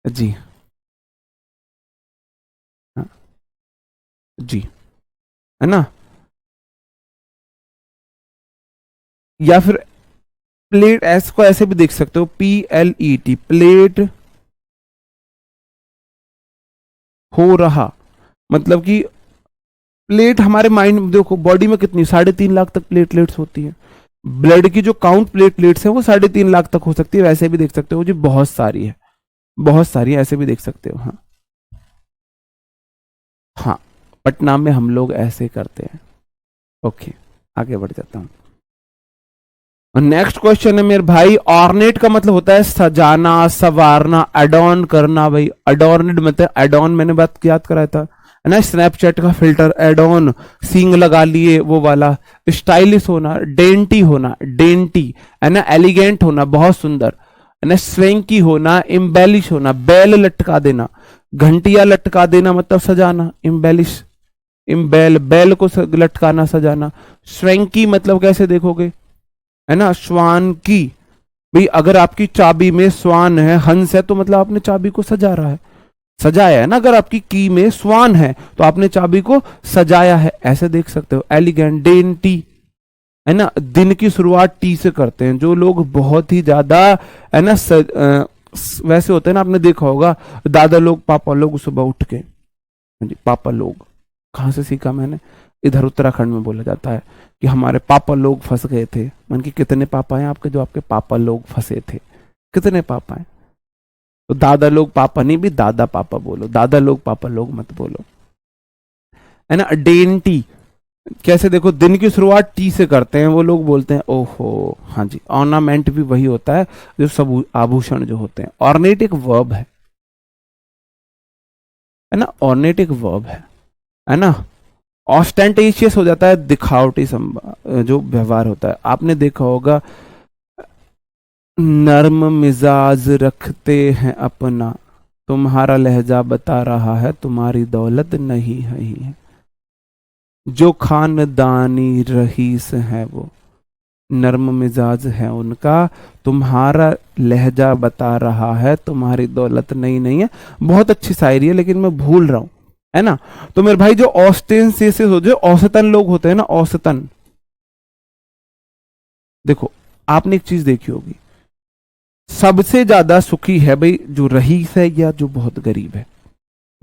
जी। हाँ जी, है ना। या फिर प्लेट, एस को ऐसे भी देख सकते हो, PLET, प्लेट हो रहा, मतलब कि प्लेट हमारे माइंड में देखो, बॉडी में कितनी 3.5 लाख तक प्लेटलेट्स होती है। ब्लड की जो काउंट प्लेटलेट्स है वो 3.5 लाख तक हो सकती है, वैसे भी देख सकते हो जी, बहुत सारी है, बहुत सारी है, ऐसे भी देख सकते हो। हाँ हाँ, पटना में हम लोग ऐसे करते हैं। ओके, आगे बढ़ जाता हूँ। नेक्स्ट क्वेश्चन है मेरे भाई, ऑर्नेट का मतलब होता है सजाना, संवारना, एडॉन करना। भाई अडॉर्नेड मतलब एडॉन, मैंने बात याद कराया था, है ना। स्नैपचैट का फिल्टर एडॉन, सींग लगा लिए वो वाला। स्टाइलिश होना, डेंटी होना, डेंटी, है ना। एलिगेंट होना, बहुत सुंदर, है ना। स्वेंकी होना, इम्बेलिश होना, बेल लटका देना, घंटिया लटका देना मतलब सजाना, इम्बेलिश, इम्बेल, बेल को लटकाना, सजाना। स्वेंकी मतलब कैसे देखोगे, है ना, श्वान की। भाई अगर आपकी चाबी में स्वान है, हंस है, तो मतलब आपने चाबी को सजा रहा है, सजाया है ना। अगर आपकी की में स्वान है तो आपने चाबी को सजाया है, ऐसे देख सकते हो। एलिगेंट, डेंटी, है ना। दिन की शुरुआत टी से करते हैं जो लोग बहुत ही ज्यादा, है ना, वैसे होते हैं ना, आपने देखा होगा दादा लोग, पापा लोग सुबह उठ के, हाँ जी, पापा लोग, कहाँ से सीखा मैंने, इधर उत्तराखंड में बोला जाता है कि हमारे पापा लोग फंस गए थे। मन की कितने पापा हैं आपके जो आपके पापा लोग फंसे थे, कितने पापा हैं। तो दादा लोग पापा नहीं, भी दादा पापा बोलो, दादा लोग पापा लोग मत बोलो, है ना। डेंटी कैसे देखो, दिन की शुरुआत टी से करते हैं वो लोग, बोलते हैं ओहो। हाँ जी, ऑर्नामेंट भी वही होता है जो सब आभूषण जो होते हैं। ऑर्नेट एक वर्ब है ना, ऑर्नेट एक वर्ब है ना। ऑस्टेंटेशियस हो जाता है दिखावटी जो व्यवहार होता है। आपने देखा होगा नर्म मिजाज रखते हैं अपना, तुम्हारा लहजा बता रहा है तुम्हारी दौलत नहीं है ही है। जो खानदानी रईस है वो नर्म मिजाज है उनका, तुम्हारा लहजा बता रहा है तुम्हारी दौलत नहीं है। बहुत अच्छी शायरी है लेकिन मैं भूल रहा हूं, है ना। तो मेरे भाई जो ऑस्टेंशियस हो, जो औसतन लोग होते हैं ना, औसतन, देखो आपने एक चीज देखी होगी, सबसे ज्यादा सुखी है भाई जो रईस है या जो बहुत गरीब है।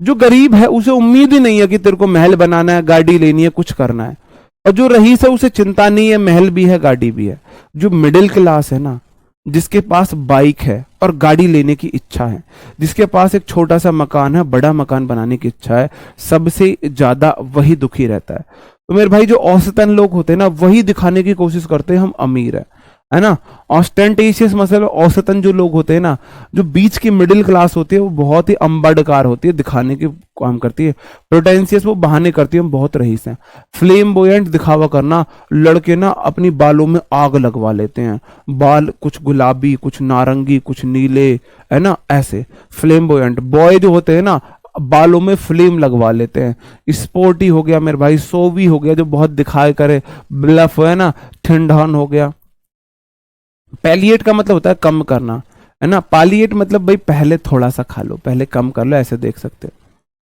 जो गरीब है उसे उम्मीद ही नहीं है कि तेरे को महल बनाना है, गाड़ी लेनी है, कुछ करना है। और जो रईस है उसे चिंता नहीं है, महल भी है, गाड़ी भी है। जो मिडिल क्लास है ना, जिसके पास बाइक है और गाड़ी लेने की इच्छा है, जिसके पास एक छोटा सा मकान है, बड़ा मकान बनाने की इच्छा है, सबसे ज्यादा वही दुखी रहता है। तो मेरे भाई जो औसतन लोग होते हैं ना, वही दिखाने की कोशिश करते हैं हम अमीर है ना। ऑस्टेंटेशियस मतलब औसतन जो लोग होते हैं ना, जो बीच की मिडिल क्लास होती है, वो बहुत ही अम्बड़कार होती है, दिखाने के काम करती है। प्रोटेंशियस वो बहाने करती है, हम बहुत रईस हैं। फ्लेम्बोयंट दिखावा करना, लड़के ना अपनी बालों में आग लगवा लेते हैं, बाल कुछ गुलाबी, कुछ नारंगी, कुछ नीले, है ना, ऐसे। फ्लेम्बोयंट बॉय जो होते हैं ना, बालों में फ्लेम लगवा लेते हैं। स्पोर्टी हो गया मेरे भाई, सोवी हो गया जो बहुत दिखाए करे, ब्लफ है ना, ठंडन हो गया। पैलिएट का मतलब होता है कम करना, है ना। पालिएट मतलब भाई पहले थोड़ा सा खा लो, पहले कम कर लो, ऐसे देख सकते हो,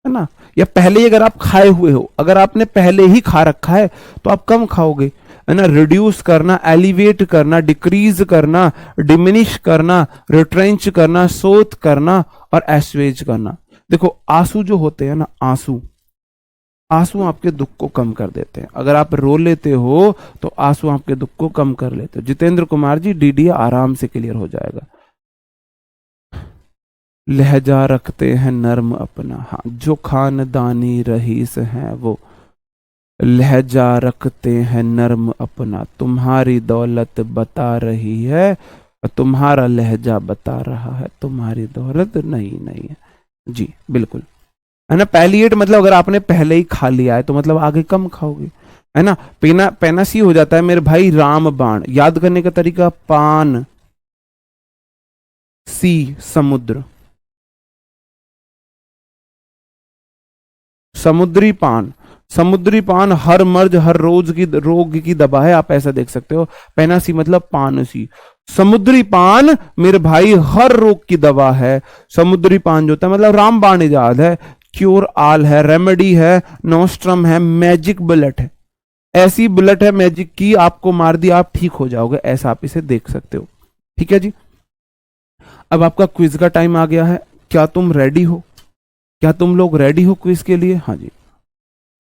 है ना। या पहले ही अगर आप खाए हुए हो, अगर आपने पहले ही खा रखा है तो आप कम खाओगे, है ना। रिड्यूस करना, एलिवेट करना, डिक्रीज करना, डिमिनिश करना, रिट्रेंच करना, सोथ करना और एस्वेज करना। देखो आंसू जो होते हैं ना, आंसू, आंसू आपके दुख को कम कर देते हैं। अगर आप रो लेते हो तो आंसू आपके दुख को कम कर लेते हो। जितेंद्र कुमार जी, डीडी आराम से क्लियर हो जाएगा। लहजा रखते हैं नर्म अपना, हाँ, जो खानदानी रईस हैं वो। लहजा रखते हैं नर्म अपना, तुम्हारी दौलत बता रही है, तुम्हारा लहजा बता रहा है, तुम्हारी दौलत नहीं नहीं है। जी बिल्कुल, है ना। पैलिएट मतलब अगर आपने पहले ही खा लिया है तो मतलब आगे कम खाओगे, है ना। पेना, पेना सी हो जाता है मेरे भाई, राम बाण। याद करने का तरीका, पान, सी समुद्र, समुद्री पान। समुद्री पान हर मर्ज हर रोज की रोग की दवा है, आप ऐसा देख सकते हो। पेनासी मतलब पानसी, समुद्री पान मेरे भाई हर रोग की दवा है। समुद्री पान जो होता है मतलब रामबाण इजाद है, क्योर आल है, रेमेडी है, नोस्ट्रम है, मैजिक बुलेट है। ऐसी बुलेट है मैजिक की, आपको मार दिया आप ठीक हो जाओगे, ऐसा आप इसे देख सकते हो। ठीक है जी, अब आपका क्विज का टाइम आ गया है। क्या तुम रेडी हो? क्या तुम लोग रेडी हो क्विज के लिए? हाँ जी।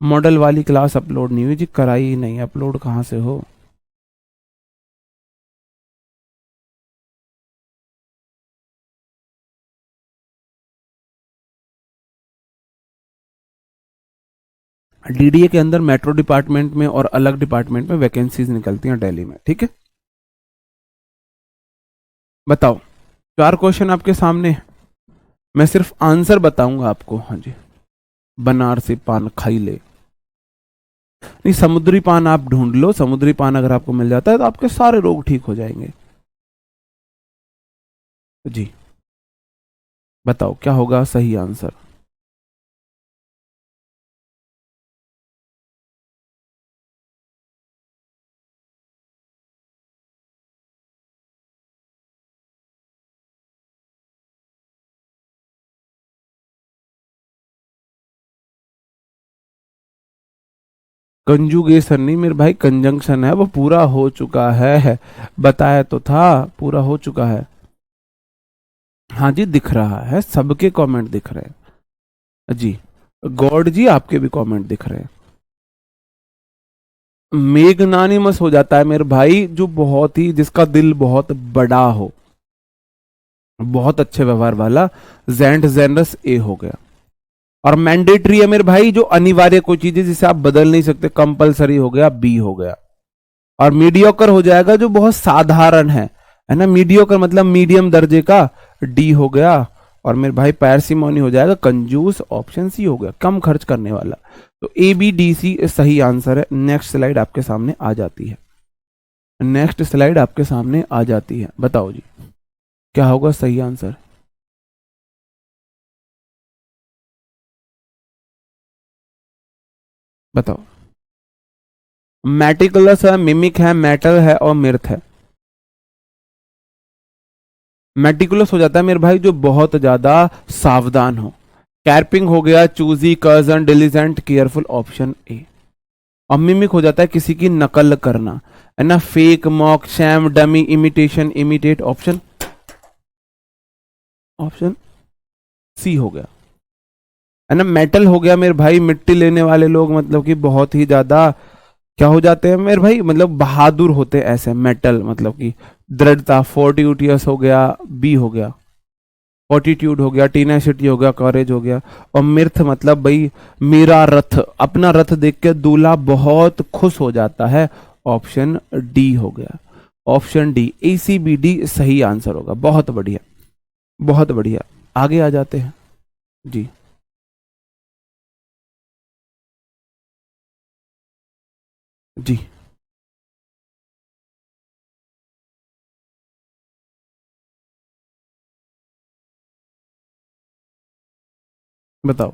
मॉडल वाली क्लास अपलोड नहीं हुई जी, कराई ही नहीं, अपलोड कहाँ से हो? डीडीए के अंदर मेट्रो डिपार्टमेंट में और अलग डिपार्टमेंट में वैकेंसीज निकलती हैं दिल्ली में, ठीक है। बताओ, 4 क्वेश्चन आपके सामने, मैं सिर्फ आंसर बताऊंगा आपको। हाँ जी, बनारसी पान खाई ले। नहीं, समुद्री पान आप ढूंढ लो, समुद्री पान अगर आपको मिल जाता है तो आपके सारे रोग ठीक हो जाएंगे। जी बताओ क्या होगा सही आंसर? कंजुगेशन नहीं मेरे भाई, कंजंक्शन है, वो पूरा हो चुका है, बताया तो था, पूरा हो चुका है। हाँ जी दिख रहा है, सबके कमेंट दिख रहे हैं जी। गॉड जी आपके भी कमेंट दिख रहे हैं। मेगनानिमस हो जाता है मेरे भाई जो बहुत ही, जिसका दिल बहुत बड़ा हो, बहुत अच्छे व्यवहार वाला, जेंट जेनरस ए हो गया। और मैंडेटरी है मेरे भाई, जो अनिवार्य कोई चीज है जिसे आप बदल नहीं सकते, कंपलसरी हो गया, बी हो गया। और मीडियोकर हो जाएगा जो बहुत साधारण है ना। मीडियोकर मतलब मीडियम दर्जे का, डी हो गया। और मेरे भाई पैरसिमोनी हो जाएगा, कंजूस, ऑप्शन सी हो गया, कम खर्च करने वाला। तो ए बी डी सी सही आंसर है। नेक्स्ट स्लाइड आपके सामने आ जाती है, नेक्स्ट स्लाइड आपके सामने आ जाती है, बताओ जी क्या होगा सही आंसर? बताओ। मैटिकुलस है, मिमिक है, मेटल है और मिर्थ है। मेटिकुलस हो जाता है मेरे भाई जो बहुत ज्यादा सावधान हो। कैरपिंग हो गया, choosy, Curzon, diligent, careful, option A. और मिमिक हो जाता है किसी की नकल करना, है ना। Fake, mock, sham, dummy, imitation, imitate, option, option C हो गया, है ना। मेटल हो गया मेरे भाई, मिट्टी लेने वाले लोग मतलब कि बहुत ही ज्यादा क्या हो जाते हैं मेरे भाई, मतलब बहादुर होते हैं ऐसे। मेटल मतलब कि दृढ़ता, फोर्टिट्यूडियस हो गया, बी हो गया। फोर्टिट्यूड हो गया, टीनासिटी हो गया, कॉरेज हो गया। और मिर्थ मतलब भाई मेरा रथ, अपना रथ देख के दूल्हा बहुत खुश हो जाता है, ऑप्शन डी हो गया। ऑप्शन डी, ए सी बी डी सही आंसर होगा। बहुत बढ़िया, बहुत बढ़िया, आगे आ जाते हैं जी। जी बताओ।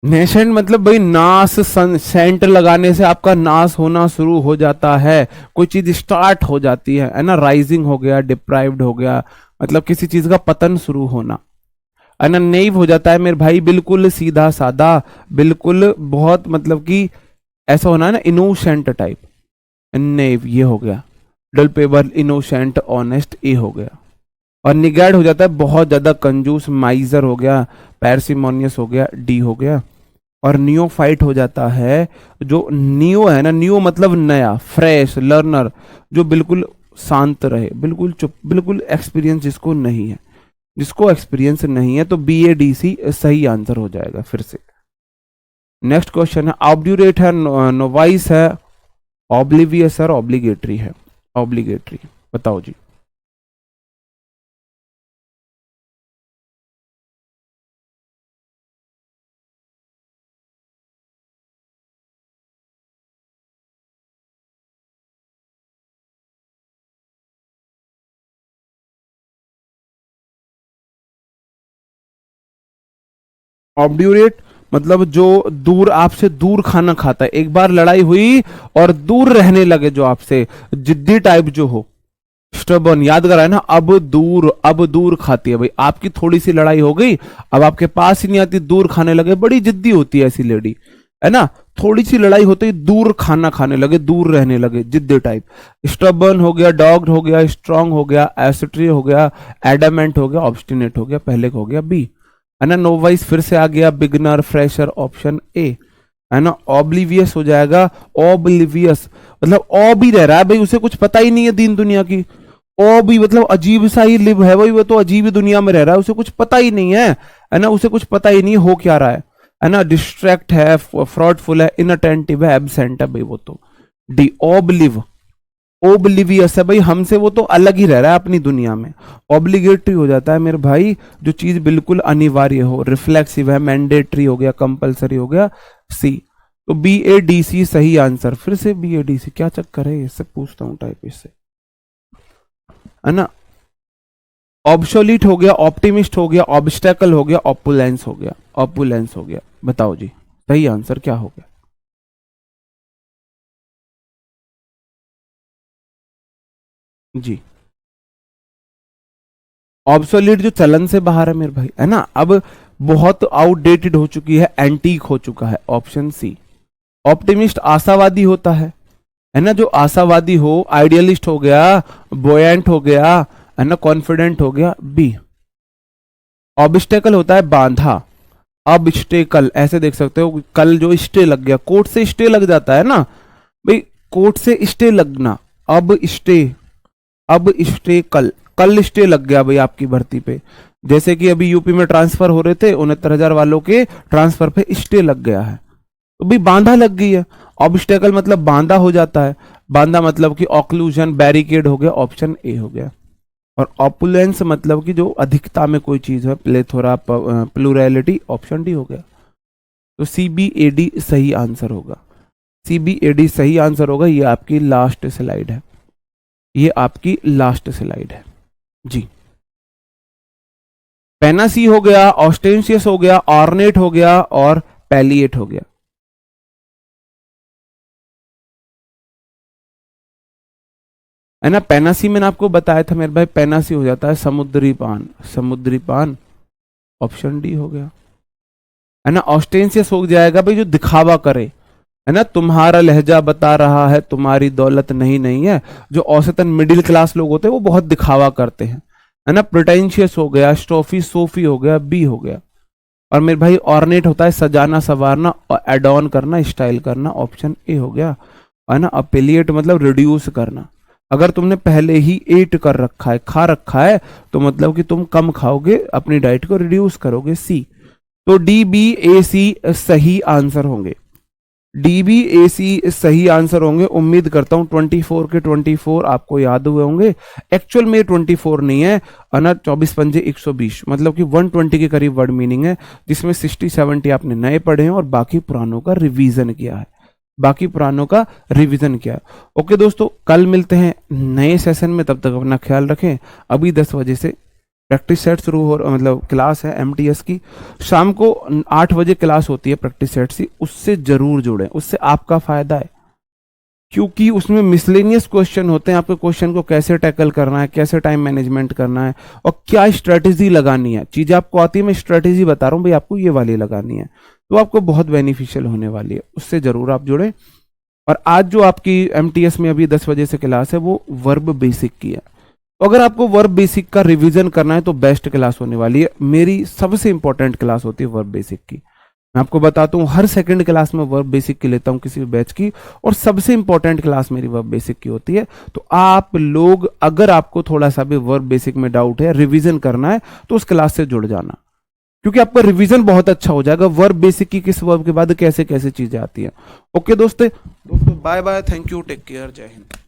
नेसेंट मतलब भाई नाश, सेंट लगाने से आपका नाश होना शुरू हो जाता है, कोई चीज स्टार्ट हो जाती है ना। राइजिंग हो गया, डिप्राइव्ड हो गया, मतलब किसी चीज का पतन शुरू होना, है ना। नेव हो जाता है मेरे भाई बिल्कुल सीधा सादा, बिल्कुल बहुत मतलब कि ऐसा होना है ना, इनोसेंट टाइप, नेव ये हो गया। डलपेबर, इनोसेंट, ऑनेस्ट, ये हो गया। और निगैड हो जाता है बहुत ज्यादा कंजूस, माइजर हो गया, पैरसिमोनियस हो गया, डी हो गया। और नियोफाइट हो जाता है, जो नियो है ना, नियो मतलब नया, फ्रेश, लर्नर, जो बिल्कुल शांत रहे, बिल्कुल चुप, बिल्कुल एक्सपीरियंस जिसको नहीं है, जिसको एक्सपीरियंस नहीं है। तो बी ए डी सी सही आंसर हो जाएगा फिर से। नेक्स्ट क्वेश्चन है, ऑब्ड्यूरेट है, नोवाइस है, ऑब्लिवियस है, ऑब्लिगेटरी है। ऑब्लिगेटरी बताओ जी। ऑब्ड्यूरेट मतलब जो दूर, आपसे दूर खाना खाता है, एक बार लड़ाई हुई और दूर रहने लगे जो आपसे, जिद्दी टाइप जो हो, स्टबन, याद करा है ना, अब दूर खाती है भाई। आपकी थोड़ी सी लड़ाई हो गई, अब आपके पास ही नहीं आती, दूर खाने लगे, बड़ी जिद्दी होती है ऐसी लेडी, है ना। थोड़ी सी लड़ाई होते ही दूर खाना खाने लगे, दूर रहने लगे, जिद्दी टाइप। स्टबन हो गया, डॉग्ड हो गया, स्ट्रांग हो गया, एसिट्री हो गया, एडामेंट हो गया, ऑब्स्टिनेट हो गया, पहले का हो गया बी, है ना। नोवाइस फिर से आ गया, बिगनर, फ्रेशर, ऑप्शन ए, है ना। ऑब्लिवियस हो जाएगा, ऑब्लिवियस मतलब ओ भी रह रहा है भाई, उसे कुछ पता ही नहीं है दीन दुनिया की। ओ भी मतलब अजीब सा ही लिव है भाई, वो तो अजीब ही दुनिया में रह रहा है, उसे कुछ पता ही नहीं है ना, उसे कुछ पता ही नहीं हो क्या रहा है ना। डिस्ट्रैक्ट है, फ्रॉडफुल है, इनअटेंटिव है, एब्सेंट है भाई वो तो। डी, ऑब्लिव, ओब्लिवियस है भाई, हमसे वो तो अलग ही रह रहा है अपनी दुनिया में। ऑब्लिगेटरी हो जाता है मेरे भाई, जो चीज बिल्कुल अनिवार्य हो, रिफ्लेक्सिव है, मैंडेटरी हो गया, कंपलसरी हो गया, सी। तो बी ए डी सी सही आंसर, फिर से बी ए डी सी, क्या चक्कर है, इससे पूछता हूं टाइप इससे, है ना। ऑब्सोलीट हो गया, ऑप्टिमिस्ट हो गया, ऑब्स्टेकल हो गया, ऑपुलेंस हो गया, ऑपुलेंस हो गया। बताओ जी सही आंसर क्या हो गया। जी, ऑब्सोलीट जो चलन से बाहर है मेरे भाई, है ना, अब बहुत आउटडेटेड हो चुकी है, एंटीक हो चुका है, ऑप्शन सी। ऑप्टिमिस्ट आशावादी होता है ना, जो आशावादी हो, आइडियलिस्ट हो गया, बोयंट हो गया, है ना, कॉन्फिडेंट हो गया, बी। ऑब्स्टेकल होता है बांधा, अब स्टे, कल ऐसे देख सकते हो, कल जो स्टे लग गया, कोर्ट से स्टे लग जाता है ना भाई, कोर्ट से स्टे लगना, अब स्टे, अब स्टे, कल, कल स्टे लग गया भाई आपकी भर्ती पे। जैसे कि अभी यूपी में ट्रांसफर हो रहे थे, 69,000 वालों के ट्रांसफर पे स्टे लग गया है, तो भाई बांधा लग गई है। ऑब्स्टेकल मतलब बांधा हो जाता है, बांधा मतलब कि ऑक्लूजन, बैरिकेड हो गया, ऑप्शन ए हो गया। और ऑपुलेंस मतलब कि जो अधिकता में कोई चीज है, प्लेथोरा, प्लूरैलिटी, ऑप्शन डी हो गया। तो सी बी ए डी सही आंसर होगा, सी बी ए डी सही आंसर होगा। ये आपकी लास्ट स्लाइड है, ये आपकी लास्ट स्लाइड है जी। पेनासी हो गया, ऑस्टेंशियस हो गया, ऑर्नेट हो गया, और पैलिएट हो गया, है ना। पेनासी मैंने आपको बताया था मेरे भाई, पेनासी हो जाता है समुद्री पान, समुद्री पान, ऑप्शन डी हो गया, है ना। ऑस्टेंशियस हो जाएगा भाई जो दिखावा करे, है ना, तुम्हारा लहजा बता रहा है तुम्हारी दौलत नहीं नहीं है, जो औसतन मिडिल क्लास लोग होते हैं वो बहुत दिखावा करते हैं, है ना। प्रिटेंशियस हो गया, स्टोफी, सोफी हो गया, बी हो गया। और मेरे भाई ऑर्नेट होता है सजाना, संवारना, और एड ऑन करना, स्टाइल करना, ऑप्शन ए हो गया, है ना। अपिलिएट मतलब रिड्यूस करना, अगर तुमने पहले ही एट कर रखा है, खा रखा है, तो मतलब कि तुम कम खाओगे, अपनी डाइट को रिड्यूस करोगे, सी। तो डी बी ए सी सही आंसर होंगे, डी बी ए सी सही आंसर होंगे। उम्मीद करता हूं 24 के 24 आपको याद हुए होंगे। एक्चुअल में 24 नहीं है, अना 24 पंजे 120, मतलब कि 120 के करीब वर्ड मीनिंग है, जिसमें 60-70 आपने नए पढ़े हैं और बाकी पुरानों का रिवीजन किया है, बाकी पुरानों का रिवीजन किया है। ओके दोस्तों, कल मिलते हैं नए सेशन में, तब तक अपना ख्याल रखें। अभी 10 बजे से प्रैक्टिस सेट शुरू हो मतलब क्लास है एमटीएस की, शाम को 8 बजे क्लास होती है प्रैक्टिस सेट की, उससे जरूर जुड़े, उससे आपका फायदा है, क्योंकि उसमें मिसलेनियस क्वेश्चन होते हैं, आपके क्वेश्चन को कैसे टैकल करना है, कैसे टाइम मैनेजमेंट करना है और क्या स्ट्रेटेजी लगानी है। चीजें आपको आती है, मैं स्ट्रेटेजी बता रहा हूँ भाई आपको ये वाली लगानी है, तो आपको बहुत बेनिफिशियल होने वाली है, उससे जरूर आप जुड़े। और आज जो आपकी एमटीएस में अभी 10 बजे से क्लास है वो वर्ब बेसिक की है, तो अगर आपको वर्ब बेसिक का रिवीजन करना है तो बेस्ट क्लास होने वाली है। मेरी सबसे इंपॉर्टेंट क्लास होती है वर्ब बेसिक की, मैं आपको बताता हूँ, हर सेकंड क्लास में वर्ब बेसिक की लेता हूँ किसी भी बैच की, और सबसे इंपॉर्टेंट क्लास मेरी वर्ब बेसिक की होती है। तो आप लोग अगर आपको थोड़ा सा भी वर्ब बेसिक में डाउट है, रिवीजन करना है, तो उस क्लास से जुड़ जाना, क्योंकि आपका रिवीजन बहुत अच्छा हो जाएगा, वर्ब बेसिक की किस वर्ब के बाद कैसे कैसे चीजें आती हैं। ओके दोस्तों, bye bye, thank you, take care, जय हिंद।